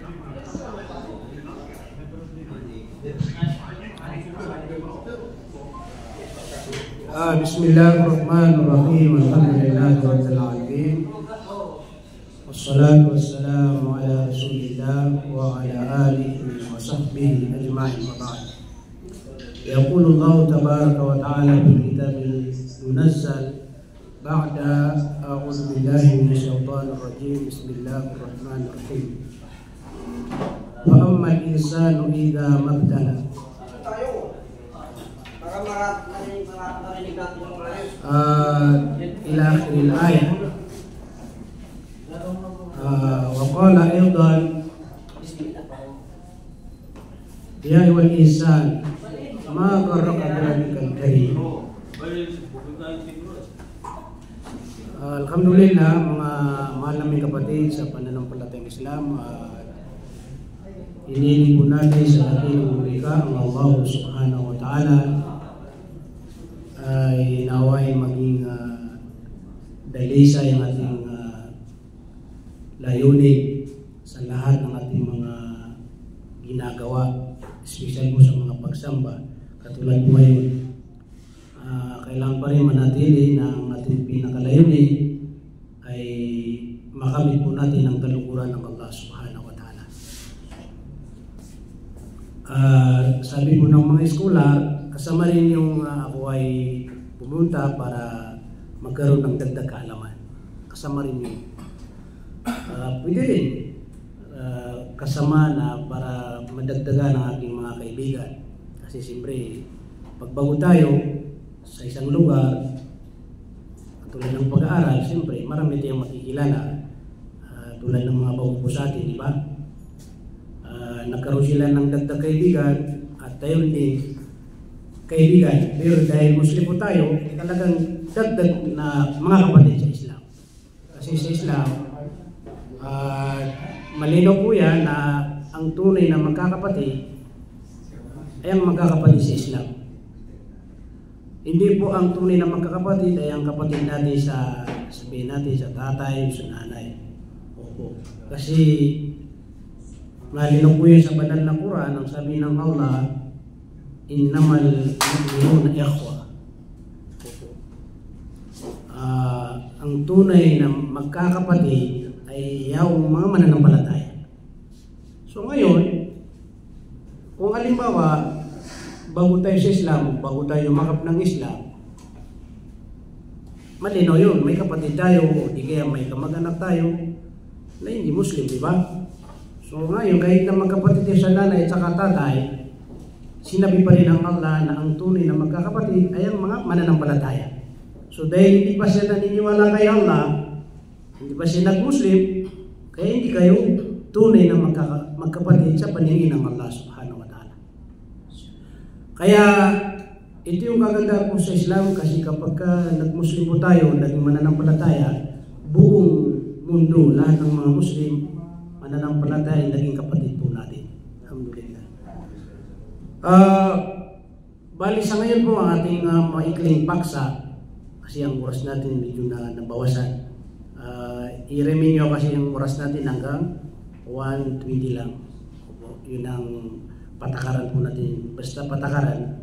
Bismillahirrahmanirrahim. Alhamdulillahi rabbil alamin. Wassalatu wassalamu ala Rasulillah wa ala alihi wa sahbihi ajma'in wa ba'd. Yaqulu Allah tabaraka wa ta'ala fil kitabil munazzal ba'da a'udzu billahi minasy syaithanir rajim. Bismillahirrahmanirrahim. Wa ammal insanu idza mabtala ila akhir ayat. Wa qala aidan ya ayyuhal insan ma gharraka birabbikal karim. Alhamdulillah, mga mahal naming kapatid sa pananampalatayang Islam, iniling po natin sa ating lumika ang Allah subhanahu wa ta'ala ay naway maging dalisay ang ating layunin sa lahat ng ating mga ginagawa, especially po sa mga pagsamba. Katulad po ngayon, kailangan pa rin manatili na ang ating pinakalayunin ay makamit po natin ang kalukuran ng Allah subhanahu wa ta'ala. Sabi po ng mga eskolar, kasama rin yung ako ay pumunta para magkaroon ng dagdag kaalaman. Kasama rin yun. Pwede rin kasama na para madagdagan ang aking mga kaibigan. Kasi siyempre, pagbago tayo sa isang lugar, tulad ng pag-aaral, siyempre marami tayong makikilala. Tulad ng mga bago po sa atin, di ba? Nagkaroon sila ng dagdag kaibigan at tayo din kaibigan. Pero dahil Muslim po tayo, talagang dagdag na mga kapatid sa Islam. Kasi sa Islam, malinaw po yan na ang tunay na magkakapatid ay ang magkakapatid sa Islam. Hindi po ang tunay na magkakapatid ay ang kapatid natin sa, sabihin natin, sa tatay, sa nanay. Opo. Kasi malinaw po yan sa banal na Quran, ang sabi ng Allah, innamal mu'minuna ikhwa. Ang tunay na magkakapatid ay yung mga mananampalataya. So ngayon, kung halimbawa bago tayo sa Islam, bago tayo makap ng Islam, malinaw yun, may kapatid tayo o di kaya may kamag-anak tayo na hindi Muslim, di ba? So ngayon, kahit na magkapatid tayo sa nanay at saka tatay, sinabi pa rin ng Allah na ang tunay na magkakapatid ay ang mga mananampalataya. So dahil hindi pa siya naniniwala kay Allah, hindi pa siya nag-Muslim, kaya hindi kayo tunay na magkapatid sa paningin ng Allah subhanahu wa ta'ala. Kaya ito yung kaganda po sa Islam, kasi kapag nag-Muslim po tayo, naging mananampalataya, buong mundo, lahat ng mga Muslim, mananampalataya, naging kapatid po natin. Alhamdulillah. Bali sa ngayon po ang ating maikling paksa, kasi ang oras natin medyo na nabawasan. I-remind nyo kasi yung oras natin hanggang 1:20 lang. Yun ang patakaran po natin. Basta patakaran,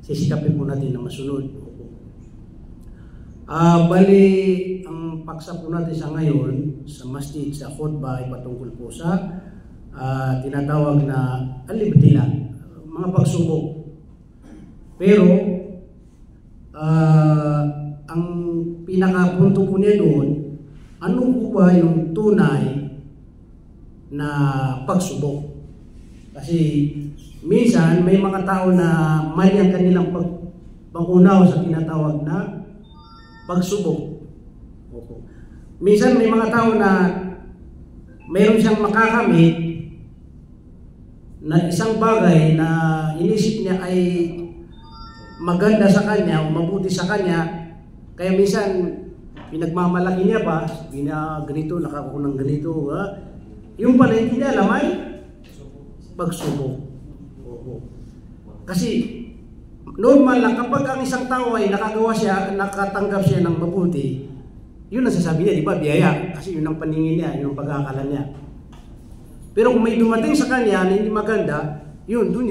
sisikapin po natin na masunod. Bali, ang paksa po natin sa ngayon, sa masjid, sa khutbah, ay patungkol po sa tinatawag na alibtila, mga pagsubok. Pero, ang pinakapunto po niya doon, ano po ba yung tunay na pagsubok? Kasi minsan may mga tao na mali ang kanilang pag-unaw sa tinatawag na pagsubok. Minsan may mga tao na mayroon siyang makakamit na isang bagay na inisip niya ay maganda sa kanya o mabuti sa kanya, kaya minsan pinagmamalaki niya pa, ganito, nakakuha ng ganito. Yung pala hindi niya alam ay pagsubok. Kasi normal lang kapag ang isang tao ay nakatanggap siya ng mabuti, yun ang sasabi niya, di ba? Biyaya. Kasi yun ang paningin niya, yun ang pag-aakala niya. Pero kung may dumating sa kanya na hindi maganda, yun, doon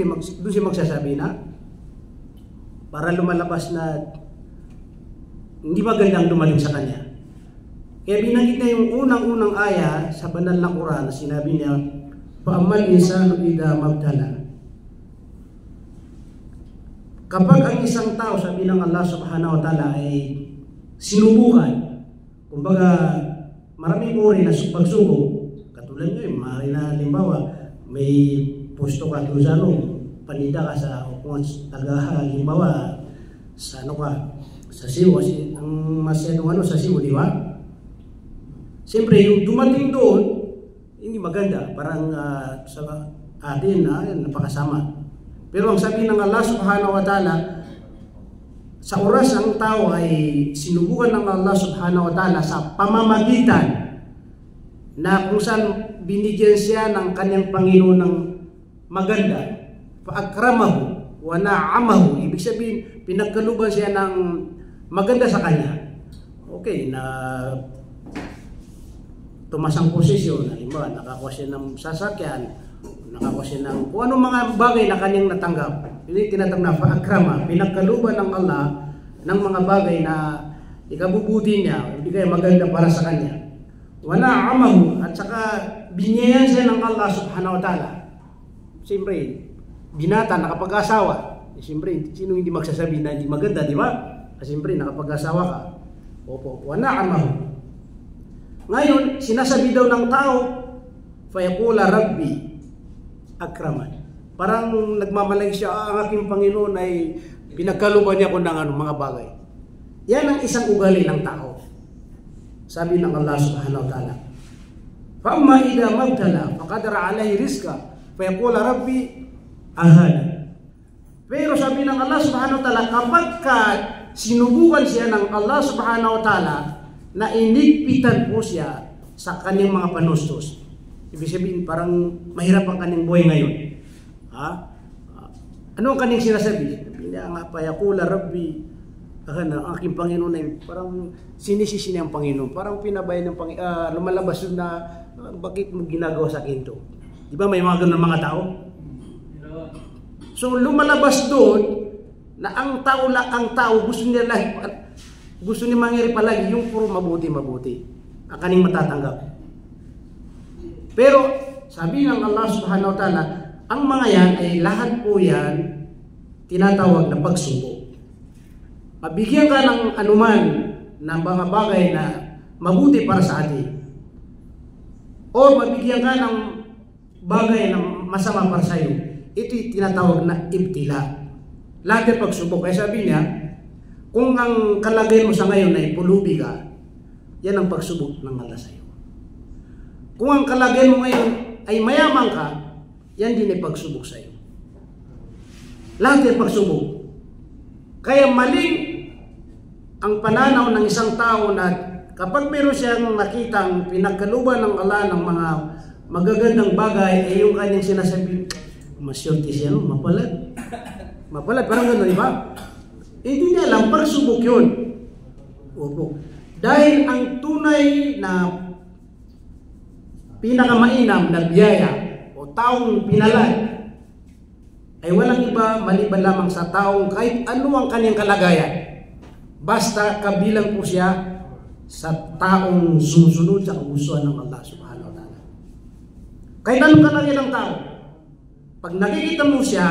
siya magsasabi na para lumalabas na hindi magandang dumating sa kanya. Kaya binanggit niya yung unang-unang aya sa banal na Quran, sinabi niya, "Fa'ammal insanu idza mabtala." Kapag ang isang tao, sabi ng Allah subhanahu wa ta'ala, ay sinubukan, kumbaga maraming uri na pagsubok, katulad ngayon, maaari na halimbawa, may pusto ka doon sa panida ka sa, kung halimbawa, sa sa siwo, ang masyadong sa siwo, di ba? Siyempre, yung dumating doon, hindi maganda, parang sa atin, napakasama. Pero ang sabi ng Allah subhanahu wa ta'ala, sa oras ang tao ay sinubukan ng Allah subhanahu wa ta'ala sa pamamagitan na kung saan binigyan siya ng kanyang Panginoon ng maganda, paakramahu wa na'amahu, ibig sabihin pinagkaluban siya ng maganda sa kanya. Okay, na tumas ang posisyon, halimbawa nakakuha siya ng sasakyan, nakakuha siya ng kung anong mga bagay na kanyang natanggap. Hindi tinatawag na paakrama, pinagkaluban ng Allah ng mga bagay na ikabubuti niya, hindi kaya maganda para sa kanya. Wa na'amahu, at saka binyayan siya ng Allah subhanahu wa ta'ala. Siyempre, binata, nakapag-asawa. Siyempre, sino hindi magsasabi na hindi maganda, di ba? Siyempre, nakapag-asawa ka. Opo, wa na'amahu. Ngayon, sinasabi daw ng tao, fayaqula rabbi akraman. Parang nagmamalay siya, ang aking Panginoon ay pinagkaluban niya ko ng mga bagay. Yan ang isang ugali ng tao. Sabi ng Allah subhanahu wa ta'ala, "Fa'amma idza mabtala faqadara alayhi rizqa fayaqula rabbi ahana." Pero sabi ng Allah subhanahu wa ta'ala, kapag sinubukan siya ng Allah subhanahu wa ta'ala na inigpitan po siya sa kanyang mga panustos. Ibig sabihin, parang mahirap ang kanyang buhay ngayon. Ano ang kanyang sinasabi? Sabi niya nga, "Fayaqula rabbi ahana," ang aking Panginoon ay parang sinisisi niya ang Panginoon. Parang pinabayan ng Panginoon, lumalabas yun na, bakit mo ginagawa sa akin to? Di ba may mga ganun mga tao? So lumalabas doon na ang tao gusto niya mangyari palagi yung puro mabuti ang kaning matatanggap. Pero sabi ng Allah subhanahu wa ta'ala, ang mga yan ay lahat po yan tinatawag na pagsubok. Mabigyan ka ng anuman na mga bagay na mabuti para sa atin, o mabigyan ka ng bagay na masama para sa iyo, ito'y tinatawag na ibtila. Lahat ay pagsubok. Kaya sabi niya, kung ang kalagayan mo sa ngayon ay pulubi ka, yan ang pagsubok ng Allah sa iyo. Kung ang kalagayan mo ngayon ay mayaman ka, yan din ay pagsubok sa iyo. Lahat ay pagsubok. Kaya maling ang pananaw ng isang tao na kapag meron siyang nakitang pinagkaluban ng Allah ng mga magagandang bagay, ay yung kanyang sinasabi, masyonti siya, mapalad. Mapalad, parang gano'n, di ba? Hindi niya alam, pagsubok yun. Opo. Dahil ang tunay na pinakamainam na biyaya o taong pinalad ay walang iba maliban lamang sa taong kahit ano ang kanyang kalagayan, basta kabilang po siya sa taong sumusunod sa kagustuhan ng Allah subhanahu wa ta'ala. Kahit anong kalagayan ng tao, pag nakikita mo siya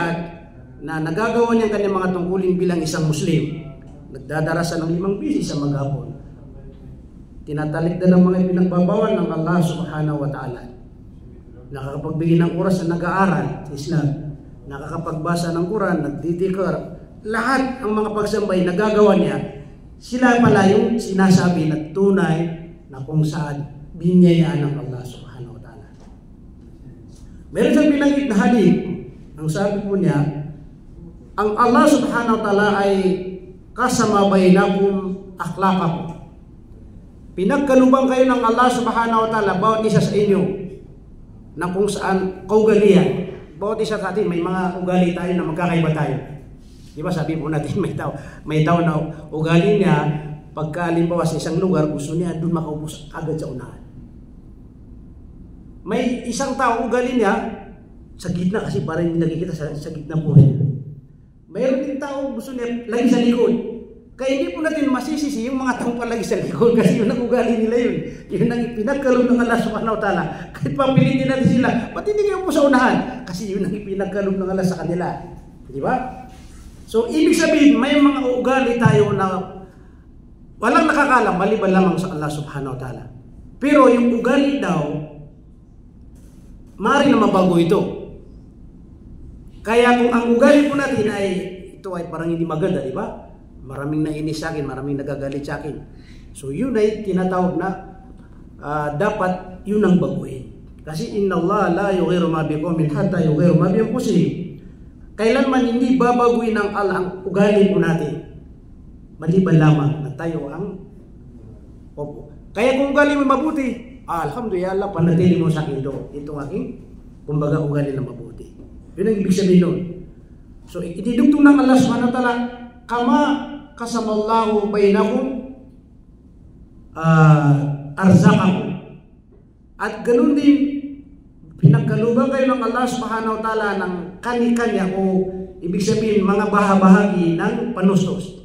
na nagagawa niya kanyang mga tungkulin bilang isang Muslim, nagdadarasa ng 5 bisis sa maghapon, tinatalikdan ng mga pinagbabawal ng Allah subhanahu wa ta'ala, nakakapagbigay ng oras na nag-aaral sa Islam, nakakapagbasa ng Quran, nagdidikar, lahat ang mga pagsambay nagagawa niya, sila pala yung sinasabi na tunay na kung saan binyayaan ng Allah subhanahu wa ta'ala. Meron siyang binanggit na hadith, ang sabi po niya, ang Allah subhanahu wa ta'ala ay kasama bainakum akhlaqakum. Pinagkalubang kayo ng Allah subhanahu wa ta'ala bawat isa sa inyo na kung saan kaugalian. Bawat isa sa atin may mga ugali tayo na magkakaiba tayo. Di ba sabi po natin may tao na ugali niya pagka halimbawa sa isang lugar gusto niya doon makaubos agad sa unahan. may isang tao, ugali niya, sa gitna kasi parang hindi nakikita sa gitna po niya. Mayroon din tao gusto niya lagi sa likod. Kaya hindi po natin masisisi yung mga taong palagi sa likod kasi yun ang ugali nila yun. Yun ang pinagkaloob ng Allah subhanahu wa ta'ala. Kahit papilitin natin sila, ba't hindi kayo po sa unahan? Kasi yun ang pinagkaloob ng Allah sa kanila. Di ba? So, ibig sabihin, may mga ugali tayo na walang nakakalam, maliban lamang sa Allah subhanahu wa ta'ala. Pero yung ugali daw, maaari na mabago ito. Kaya kung ang ugali po natin ay, ito ay parang hindi maganda, di ba? Maraming nainis sa akin, maraming nagagalit sa akin. So yun ay tinatawag na dapat yun ang baguhin. Kasi inna Allah la yughayyiru ma biqawmin hatta yughayyiru ma bi anfusihim. Kailanman hindi babaguhin ng Allah ang ugali po natin. Maliban lamang na tayo ang opo. Kaya kung ugali mo mabuti, alhamdulillah Allah panatili mo sa akin ito. Itong aking kumbaga ugali na mabuti. Yun ang ibig sabihin nun. So itidugtong ng Allah subhanahu wa ta'ala, kama kasamallahu bainakum arzaqakum. At ganun din pinagkaluban kayo ng Allah subhanahu wa ta'ala ng kani-kanya o ibig sabihin mga bahagi ng panustos.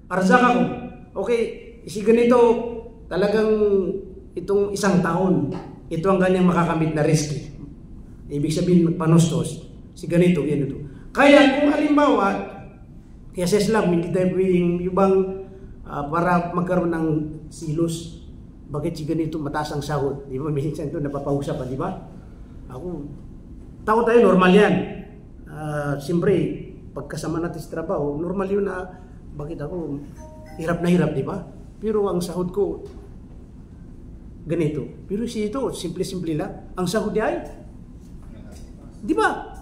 Arzaqakum. Okay, isi ganito talagang itong isang taon, ito ang kanyang makakamit na riski. Ibig sabihin panustos. Si ganito, ganito. Kaya kung halimbawa kaya sa Islam, hindi tayo pwedeng ibang para magkaroon ng silos. Bakit si ganito mataas ang sahod? Di ba? Minsan ito napapausap pa, di ba? Ako, tao tayo, normal yan. Siyempre, pagkasama natin sa trabaho, normal yun na bakit ako hirap na hirap, di ba? Pero ang sahod ko, ganito. Pero si ito, simple-simple lang. Ang sahod niya ay, di ba?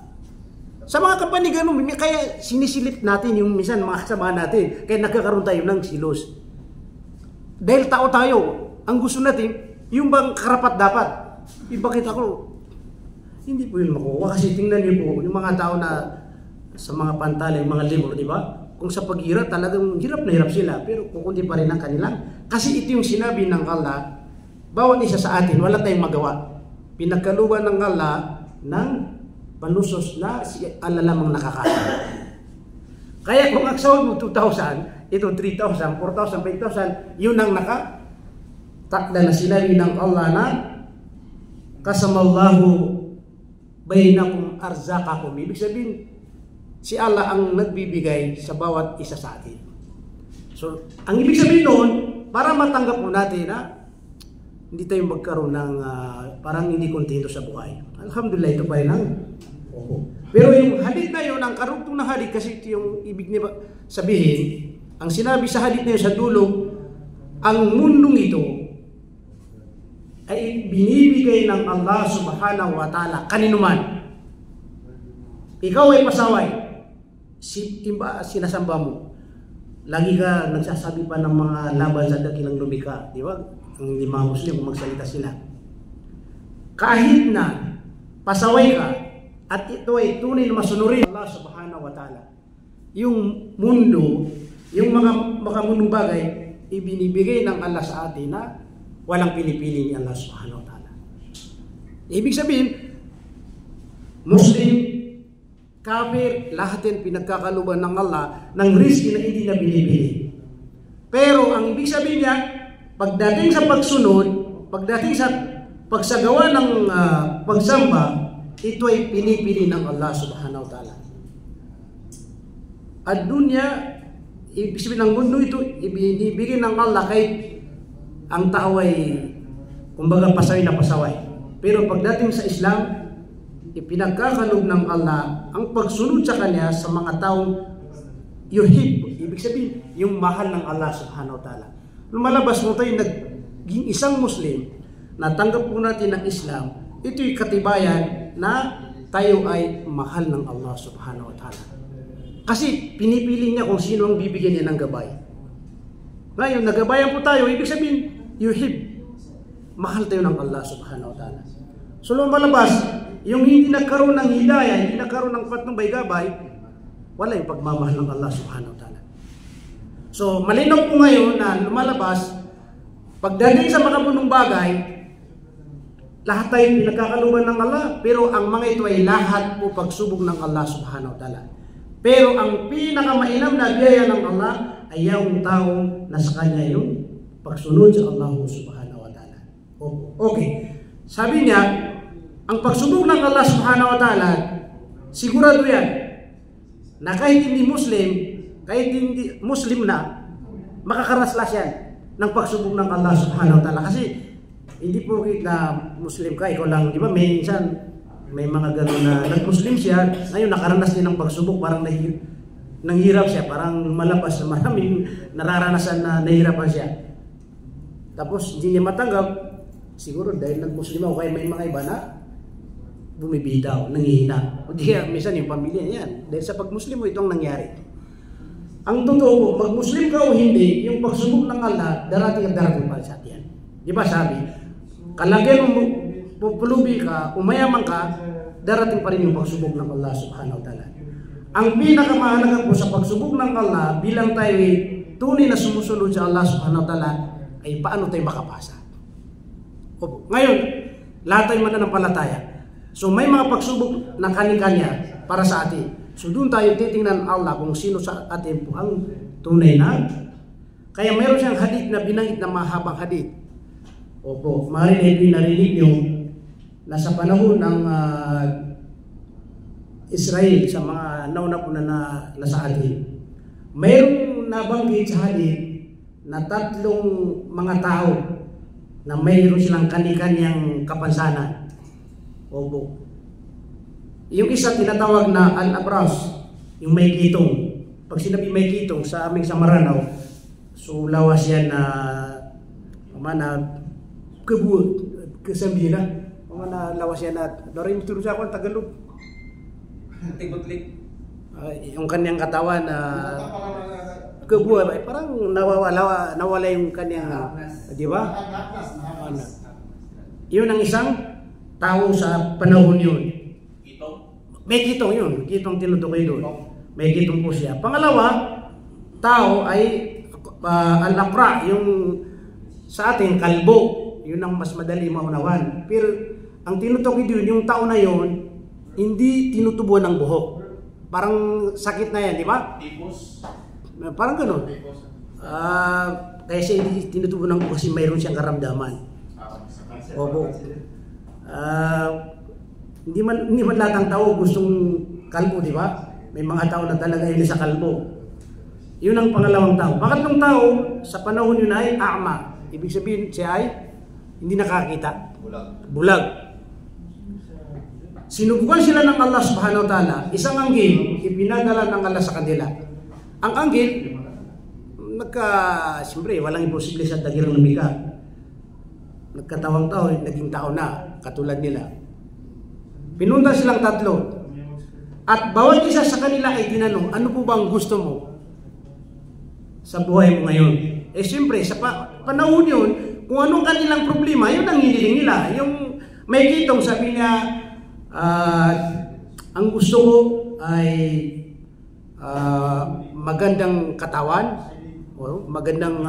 Sa mga company ganun, kaya sinisilip natin yung minsan mga kasama natin. Kaya nagkakaroon tayo ng silos. Dahil tao tayo, ang gusto natin, yung bang karapat dapat. Bakit ako, hindi po yun makuha. Kasi tingnan niyo po, yung mga tao na sa mga pantalang, mga libro, di ba? Kung sa paghirap, talagang hirap na hirap sila. Pero kukundi pa rin ang kanilang. Kasi ito yung sinabi ng Allah, bawat isa sa atin, wala tayong magawa. Pinagkaluban ng Allah ng panusos na si Allah lamang nakakaya. Kaya kung ang sahod mo 2,000, ito 3,000, 4,000, 5,000, yun ang nakatakda na sinabi ng Allah na kasamallahu bainakum arzaqakum. Ibig sabihin, si Allah ang nagbibigay sa bawat isa sa atin. So, ang ibig sabihin noon, para matanggap mo natin na hindi tayo magkaroon ng parang hindi kontento sa buhay. Alhamdulillah, ito pa rin ang pero yung hadith na yun, ang karugtong na hadith, kasi ito yung ibig niya sabihin, ang sinabi sa hadith na yun sa dulo, ang mundong ito ay binibigay ng Allah subhanahu wa ta'ala kaninuman. Ikaw ay pasaway, sinasamba mo. Lagi ka nagsasabi pa ng mga laban sa dakilang lumika, di ba? Ang mga Muslim, kung magsalita sila. Kahit na pasaway ka, at ito ay tunay na masunurin Allah subhanahu wa ta'ala. Yung mundo, yung mga mundong bagay, ibinibigay ng Allah sa atin na walang pinipili ni Allah subhanahu wa ta'ala. Ibig sabihin, Muslim, kafir, lahat yan pinagkakaluban ng Allah ng riski na hindi na binibili. Pero ang ibig sabihin niya, pagdating sa pagsunod, pagdating sa pagsagawa ng pagsamba, ito ay pinipili ng Allah subhanahu wa ta'ala. At dunya, ibig sabihin ng mundo ito, ibinibigay ng Allah kahit ang tao ay kumbaga pasaway na pasaway. Pero pagdating sa Islam, ipinagkakalob ng Allah ang pagsunod sa Kanya sa mga taong yuhib. Ibig sabihin, yung mahal ng Allah subhanahu wa ta'ala. Lumalabas mo tayo naging isang Muslim, natanggap po natin ng Islam, ito'y katibayan na tayo ay mahal ng Allah subhanahu wa ta'ala. Kasi pinipili niya kung sino ang bibigyan niya ng gabay. Ngayon, nagabayan po tayo, ibig sabihin, yuhib. Mahal tayo ng Allah subhanahu wa ta'ala. So lumalabas, yung hindi nagkaroon ng hidayah, hindi nagkaroon ng patnubay-gabay, wala yung pagmamahal ng Allah subhanahu wa ta'ala. So malinaw po ngayon na lumalabas, pagdating sa mga bunong bagay, lahat tayo pinagkakaluban ng Allah, pero ang mga ito ay lahat po pagsubok ng Allah subhanahu wa ta'ala. Pero ang pinakamainam na biyaya ng Allah ay yung tao na sa kanya yung pagsunod sa Allah subhanahu wa ta'ala. Okay. Sabi niya, ang pagsubok ng Allah subhanahu wa ta'ala, sigurado yan, na kahit hindi Muslim na, makakaraslas yan ng pagsubok ng Allah subhanahu wa ta'ala. Kasi hindi po na Muslim ka, ikaw lang, di ba? Minsan, may mga gano'n na nag-Muslim siya, ngayon nakaranas din ng pagsubok, parang nanghirap siya, parang malabas na maraming nararanasan na nahirapan siya. Tapos hindi niya matanggap, siguro dahil nag-Muslim ako, kaya may mga iba na bumibitaw, nanghihina. O di kaya, minsan yung pamilya niyan, dahil sa pag-Muslim mo itong nangyari. Ang totoo po, mag-Muslim ka o hindi, yung pagsubok ng Allah, darating at darating para sa atin. Di ba sabi, kalagyan mo pupulubi ka, umayaman ka, darating pa rin yung pagsubok ng Allah subhanahu wa ta'ala. Ang pinakamahalaga po sa pagsubok ng Allah, bilang tayo tunay na sumusunod sa Allah subhanahu wa ta'ala, ay paano tayo makapasa. Ngayon, lahat tayo mananampalataya. So may mga pagsubok na kanya-kanya para sa atin. So doon tayo titingnan Allah kung sino sa atin po ang tunay na. Kaya mayroon siyang hadith na binanggit na mahabang hadith. Opo, maaaring narinig nyo na sa panahon ng Israel sa mga nauna po na nasa atin. Mayroong nabanggit sa hadith na 3 mga tao na mayroon silang kani-kanyang kapansanan. Opo. Yung isa tinatawag na al-abras, yung may kitong. Pag sinabi may kitong sa aming Samaranaw, so lawas yan na kasabihin na mga lawas yan at darin turo sa ako ang Tagalog. Tigutlik. Yung kanyang katawan na parang nawala yung kanyang, di ba? Yun ang isang tao sa panahon yun. May kitong yun, kitong tinutukoy doon. May kitong po siya. Pangalawa, tao ay al-aqra, yung sa atin kalbo. Yun ang mas madali maunawan. Pero ang tinutukoy doon, yung tao na yun, hindi tinutubuan ng buhok. Parang sakit na yan, di ba? Tipos. Parang gano'n. Kaya siya hindi tinutubuan ng buhok kasi mayroon siyang karamdaman. Opo. Hindi man lahat ng tao gustong kalbo, di ba? May mga tao na talaga hindi sa kalbo. Yun ang pangalawang tao. Pangatlong tao, sa panahon yun ay a'ma. Ibig sabihin siya ay hindi nakakita. Bulag. Sinubukan sila ng Allah subhanahu wa ta'ala. Isang anghel, ipinadala ng Allah sa kanila. Ang anghel, siyempre, walang imposible sa dagirang lumika. Nagkatawang tao, naging tao na, katulad nila. Pinunta silang 3. At bawat isa sa kanila ay tinanong, ano po bang gusto mo sa buhay mo ngayon? Eh siyempre, sa panahon yun, kung anong kanilang problema, yun ang hiniling nila. Yung may kitong sabi niya, ang gusto ko ay magandang katawan, o magandang,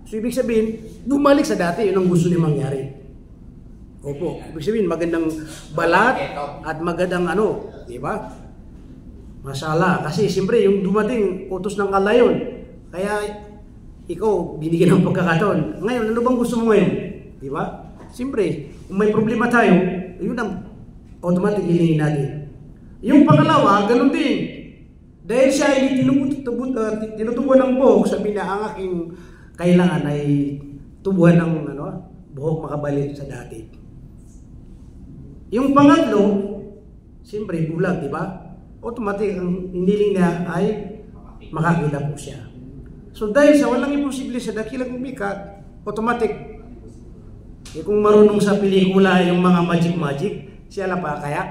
so ibig sabihin, bumalik sa dati, yun ang gusto niya mangyari. Opo, ibig sabihin, magandang balat at magandang di ba? Mashallah, kasi siyempre yung dumating, utos ng Allah yun. Kaya ikaw, binigyan ng pagkakataon. Ngayon, ano bang gusto mo ngayon? Di ba? Siyempre, kung may problema tayo, yun ang automatic hilingin natin. Yung pangalawa, ganun din. Dahil siya ay tinutubuan ng buhok, sabi niya, ang aking kailangan ay tubuhan ng buhok makabalik sa dati. Yung pangatlo, siyempre, bulag, di ba? Automatic, ang hiniling niya ay makakita po siya. So dahil sa walang imposible sa dakilang umikat, automatic, kung marunong sa pelikula yung mga magic, siya lang pa kaya,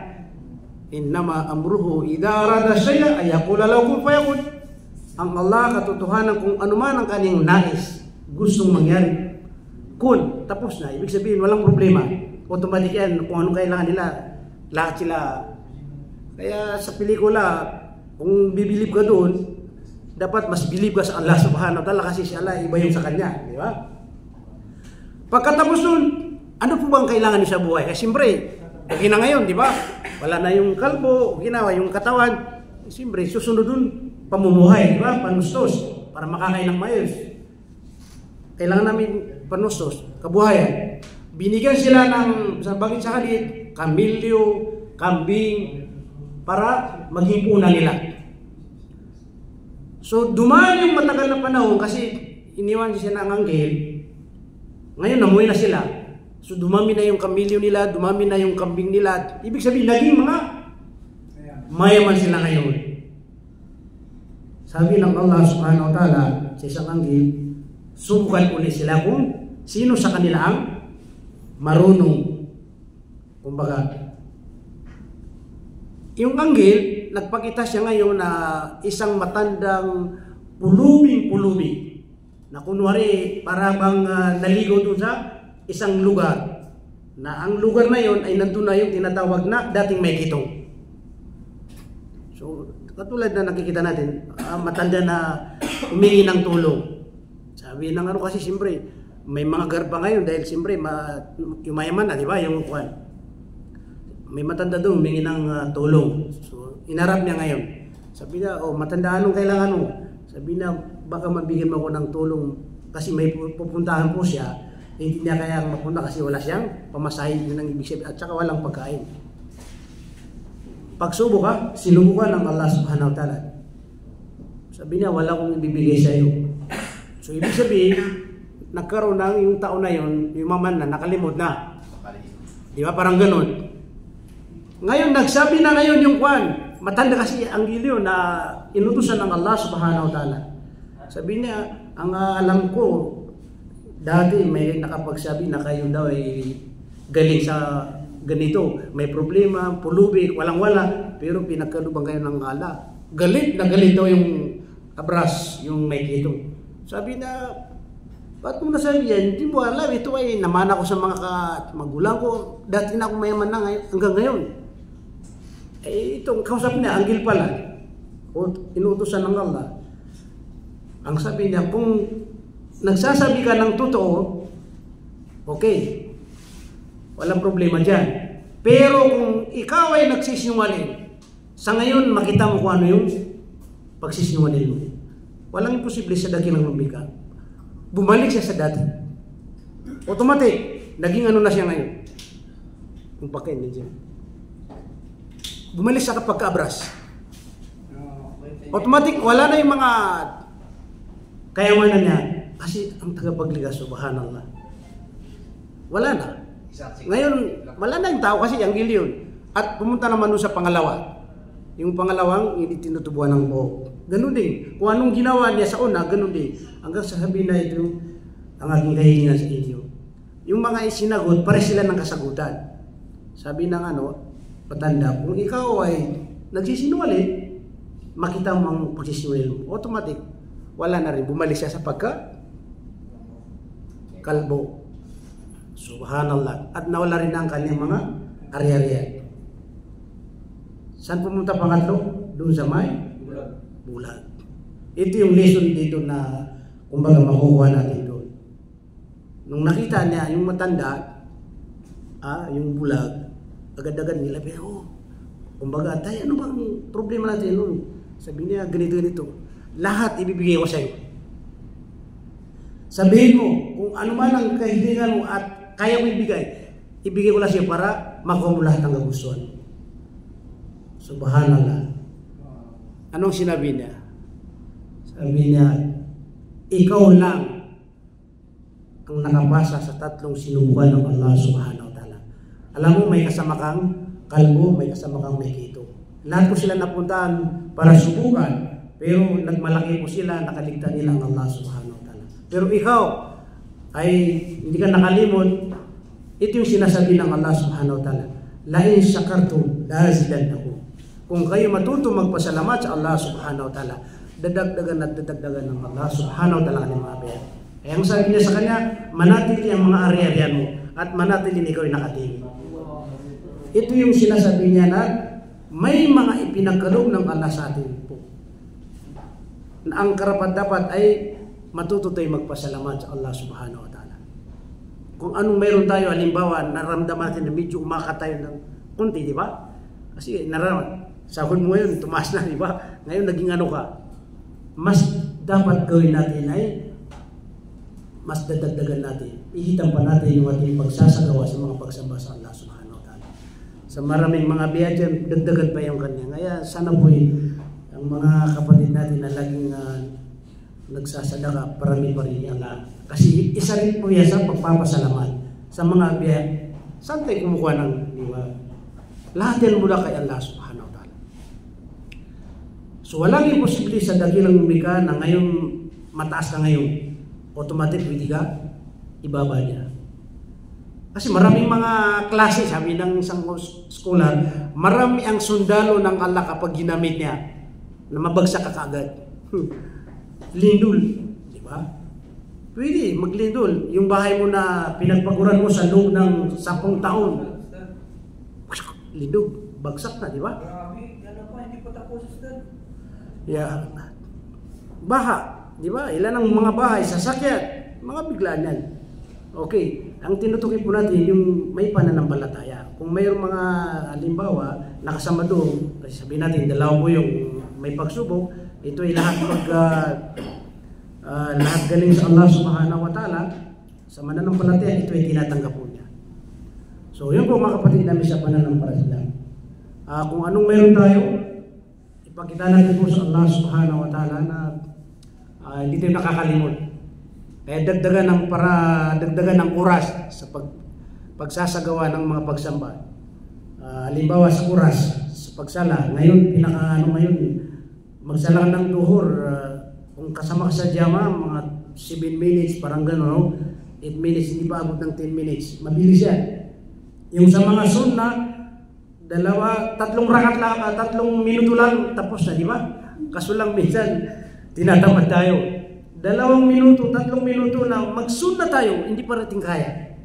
innama amruhu idha arada shay'a ay yaqula lahu kun fayakun. Ang Allah katotohanan kung ano man ang kanyang nais, gustong mangyari. Kun, tapos na. Ibig sabihin, walang problema. Automatic yan, kung anong kailangan nila, lahat sila. Kaya sa pelikula, kung bibilib ka doon, dapat mas bilib ka sa Allah subhanahu wa ta'ala kasi si Allah iba yung sa kanya, di ba? Pagkatapos nun, Ano po bang kailangan niyo sa buhay? Kasi siyempre, okay na ngayon, di ba? Wala na yung kalbo, ginawa yung katawan. Siyempre, susunod dun, pamumuhay, di ba? Panustos, para makakain ng mayos. Kailangan namin panustos, kabuhayan. Binigyan sila ng, sa bagay sa kalit, kamilyo, kambing, para maghipunan nila. So, dumaan yung matagal na panahon kasi iniwan siya ng anghel. Ngayon, namuwi na sila. So dumami na yung kamilyo nila, dumami na yung kambing nila. Ibig sabihin, naging mga mayaman sila ngayon. Sabi ng Allah subhanahu wa ta'ala sa isang anghel, subukan ulit sila kung sino sa kanila ang marunong. Kumbaga, yung anghel, nagpakita siya ngayon na isang matandang pulubing-pulubi na kunwari para bang naligo doon sa isang lugar na ang lugar na yon ay nandun na yung tinatawag na dating may kitong. So, katulad na nakikita natin, matanda na humingi ng tulong. Sabi ng ano kasi siyempre, may mga garba ngayon dahil siyempre yumayaman na, di ba? Yung kuwan. May matanda doon humingi ng tulong. So, inarap niya ngayon. Sabi niya, oh matanda, anong kailangan mo? Sabi niya, baka mabigyan mo ako ng tulong kasi may pupuntahan po siya. Hindi niya kaya mapunta kasi wala siyang pamasahin, yun ang ibig sabihin, at saka walang pagkain. Pagsubok ka, sinubukan ng Allah subhanahu wa ta'ala. Sabi niya, wala akong ibibigay sa iyo. So ibig sabihin, nagkaroon ng yung taon na yun, yung maman na nakalimot na. Di ba? Parang ganun. Ngayon, nagsabi na ngayon yung kwan. Matanda kasi ang giliw na inutusan ng Allah subhanahu wa ta'ala. Sabi niya, ang alam ko, dati may nakapagsabi na kayo daw ay galing sa ganito. May problema, pulubi, walang-wala. Pero pinagkalubang kayo ng ala. Galit na galit daw yung abras, yung may kito. Sabi na, ba't mo nasabi yan? Hindi mo alam, ito ay naman ako sa mga magulang ko. Dati na ako mayaman na hanggang ngayon. Eh, itong kausap niya, anghel pala. O inuutosan ng Allah. Ang sabi niya, kung nagsasabi ka ng totoo, okay, walang problema dyan. Pero kung ikaw ay nagsisinungaling, sa ngayon makita mo kung ano yung pagsisinungaling mo. Walang imposible sa dakilang lumika. Bumalik siya sa dati. Automatic, naging ano na siya ngayon. Yung pagkain din siya. Bumalik sa pagka-abras. Automatic, wala na yung mga kayamanan niya. Kasi ang tagapagligtas, subhanallah. Wala na. Ngayon, wala na yung tao kasi ang giliyon. At pumunta naman doon sa pangalawa. Yung pangalawang, hindi tinutubuan ng buhok. Ganun din. Kung anong ginawa niya sa una, ganun din. Hanggang sasabihin na ito, ang aking kahilingan sa inyo. Yung mga isinagot, pare sila ng kasagutan. Sabi ng patanda, kung ikaw ay nagsisinungaling, makita mo ang pagsisinungaling mo. Automatic, wala na rin. Bumalik siya sa kalbo. Subhanallah. At nawala rin ang kanyang mga ari-arian. Saan pumunta pangatlo? Doon sa may bulag. Ito yung lesson dito na kumbaga makukuha natin doon. Nung nakita niya yung matanda, yung bulag, agad-agad nila, pero kumbaga, tayo, ano bang problema natin noon? Sabi niya, ganito. Lahat ibibigay ko sa iyo. Sabihin mo, kung ano man ang kahilingan mo at kaya mo ibigay ko lang siya para makuha mo lahat ng kagustuhan. Subhanallah. Anong sinabi niya? Sabi niya, ikaw lang ang nakabasa sa tatlong sinubukan ng Allah subhanahu wa ta'ala. Alam mo, may kasama kang kalbo, may kasama kang may kito. Lahat ko sila napuntahan para subukan, pero nagmalaki po sila, nakaligtan nila ang Allah subhanahu wa ta'ala. Pero ikaw ay hindi ka nakalimot. Ito yung sinasabi ng Allah subhanahu wa ta'ala. La in shakartum la azidannakum. Kung kayo matuto magpasalamat sa Allah subhanahu wa ta'ala, dadagdagan at dadagdagan ng Allah subhanahu wa ta'ala ng mga bayan. Kaya ang sabi niya sa kanya, manatili ang mga ari-arian mo at manatili ikaw ay nakatingin. Ito yung sinasabi niya na may mga ipinagkaloob ng Allah sa atin po. Na ang karapat dapat ay matuto tayo magpasalamat sa Allah subhanahu wa ta'ala. kung anong mayroon tayo, halimbawa, naramdaman natin na medyo umakat tayo ng kunti, di ba? Kasi sahod mo ngayon, tumaas na, di ba? Ngayon, naging ano ka. Mas dapat gawin natin ay mas dadagdagan natin. Ihitan pa natin yung ating pagsasagawa sa mga pagsamba sa Allah subhanahu wa ta'ala. Sa maraming mga biya dyan, dagdagan pa yung kanya. Kaya sana po ang mga kapatid natin na laging nagsasadaka, parami pa rin Allah. Kasi isa rin po yan sa pagpapasalamat sa mga biya. Saan tayo kumukuha ng diba? Lahat yan mula kay Allah subhanahu wa ta'ala. So walang imposible sa dakilang lumika na ngayon mataas ka ngayon. Automatic pwede ka ibaba niya. Kasi maraming mga klase, sabi ng isang scholar, marami ang sundalo ng Allah kapag ginamit niya na mabagsak ka kaagad. Lindol, di ba? Pwede maglindol. Yung bahay mo na pinagpaguran mo sa loob ng 10 taon, lindol, bagsak na, di ba? Grabe, yan pa, hindi pa tapos. Yeah. Baha. Di ba? Ilan ang mga bahay, sasakyan, mga biglaan yan. Okay, ang tinutukoy po natin yung may pananampalataya. Kung mayroong mga halimbawa, nakasama doon, kasi sabihin natin, dalawa po yung may pagsubok, ito ay lahat lahat galing sa Allah subhanahu wa ta'ala, sa mananampalataya, ito ay tinatanggap po niya. So, yun po mga kapatid namin sa pananampalataya. Kung anong mayroon tayo, ipakita natin po sa Allah subhanahu wa ta'ala na hindi tayo nakakalimot. Kaya dagdagan ng oras sa pagsasagawa ng mga pagsamba. Halimbawa sa oras, sa pagsala, ngayon, ngayon, magsala ng duhur, kung kasama ka sa jama, mga 7 minutes, parang gano'n, 8 minutes, hindi pa abot ng 10 minutes. Mabilis yan. Yung sa mga sunna, 3 rakat lang, 3 minuto lang, tapos na, di ba? Kaso lang minsan, tinatamad tayo. 2 minuto, 3 minuto na magsunna tayo, hindi pa natin kaya.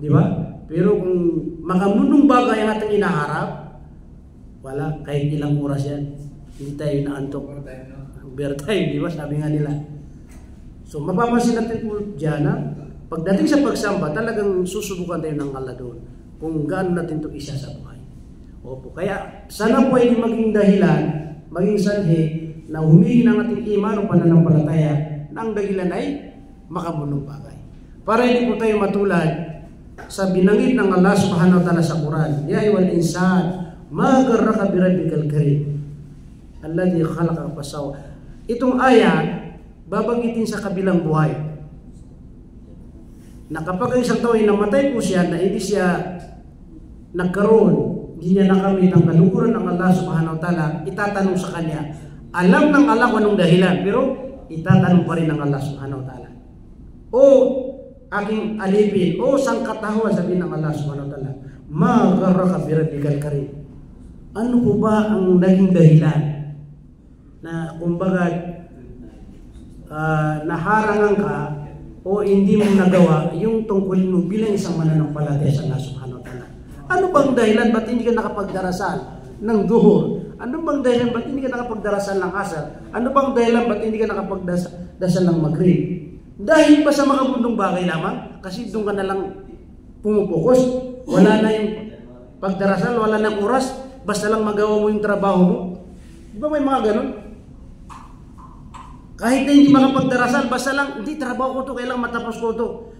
Di ba? Pero kung makamunong bagay ang ating inaharap, wala, kahit ilang oras yan. Hindi tayo inaantok. Overtime, di ba? Sabi nga nila. So, mapapansin natin po dyan na pagdating sa pagsamba, talagang susubukan tayo ng Allah doon kung gaano natin ito isa sa buhay. Opo. Kaya, sana po ay maging dahilan, maging sanhi, na humihin ang ating iman o pananampalataya na ang dahilan ay makamunong bagay. Para hindi po tayo matulad sa binanggit ng Allah subhanahu wa ta'ala sa Quran, Ya ayyuhal insan, ma gharraka bi rabbikal karim alladhi khalaqaka fasawwa. Itong ayat babanggitin sa kabilang buhay na kapag isang tao ay namatay po siya na hindi siya nagkaroon, hindi niya nakamit ang kalukuran ng Allah subhanahu wa ta'ala, itatanong sa kanya. Alam ng Allah kung anong dahilan, pero itatanong pa rin ng Allah subhanahu wa ta'ala. O aking alipin, o sangkatahuan, sabihin ng Allah subhanahu wa ta'ala, ma gharraka bi rabbikal karim. Ano po ba ang naging dahilan na kumbaga naharangan ka o hindi mo nagawa yung tungkulin mo bilang isang mananampalataya sa Allah subhanahu wa ta'ala? Ano bang dahilan ba't hindi ka nakapagdarasal ng duhur? Ano bang dahilan ba't hindi ka nakapagdarasal ng asar? Ano bang dahilan ba't hindi ka nakapagdarasal ng maghrib? Dahil ba sa mga mundong bagay lamang? Kasi doon ka na lang pumupokus. Wala na yung pagdarasal, wala na oras, basta lang magawa mo yung trabaho mo. Di ba may mga ganun? Kahit na hindi makapagdarasal, basta lang, hindi, trabaho ko to, kailangan matapos ko to.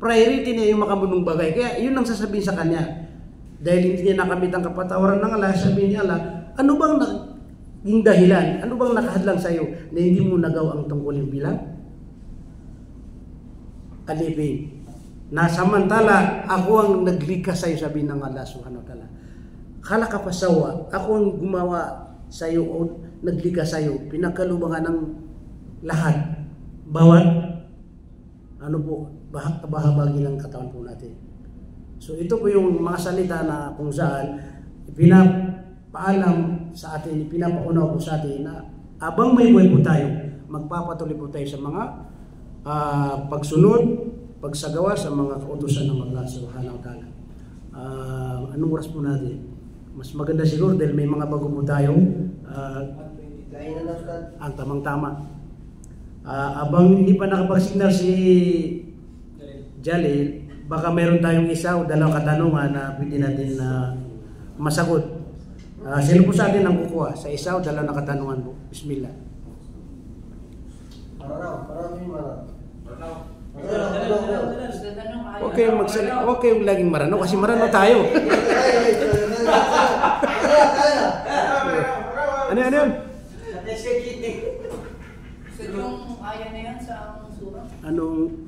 Priority niya yung makamundong bagay. Kaya yun ang sasabihin sa kanya. Dahil hindi niya nakamit ang kapatawaran ng Allah, sabihin niya Allah, ano bang naging dahilan? Ano bang nakahadlang sa iyo na hindi mo nagawa ang tungkulin bilang alipin? Na samantala, ako ang naglikas sa iyo, sabihin ng Allah subhanahu wa ta'ala. Kala ka pasawa, ako ang gumawa sa iyo o naglikas sa iyo, pinagkalubangan ng lahat. Bawat ano po, bahabagi ng katawan po natin. So ito po yung mga salita na kung saan pinapaalam sa atin, pinapaunaw po sa atin na abang may buhay po tayo, magpapatuloy po tayo sa mga pagsunod, pagsagawa sa mga kautusan ng Allah subhanahu wa ta'ala. Anong oras po natin? Mas maganda siguro dahil may mga bago po tayo. Ang tamang-tama. Abang hindi pa nakapag-signal si Jalil, baka meron tayong isa o dalawang katanungan na pwede natin na masagot. Sino po sa atin ang kukuha sa isa o dalawang na katanungan po? Bismillah. Okay yung okay yung laging marano kasi marano tayo. Ano yun? So yung aya na yan sa surah? Anong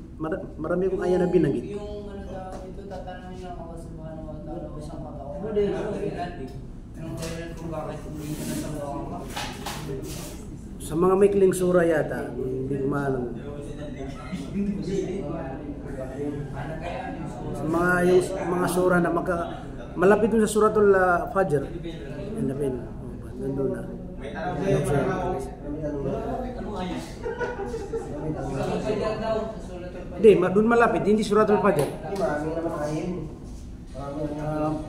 marami kong aya na binanggit. Yung ano daw, ito tatanungin lang ako subhanahu wa ta'ala o isang pagkawa. Anong kailan kung bakit hindi ka nasa bawang ka? Sa mga maikling sura yata, hindi ko maano. Sa mga sura na malapit dun sa suratul Fajr. Nandun na. Hindi, dun malapit, hindi suratul Fajr.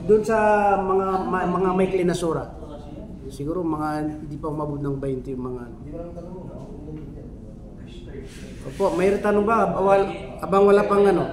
Doon sa mga maikli na sura. Siguro mga hindi pa umabot ng 20 yung mga. Opo, may tanong ba? Abang wala pang ano?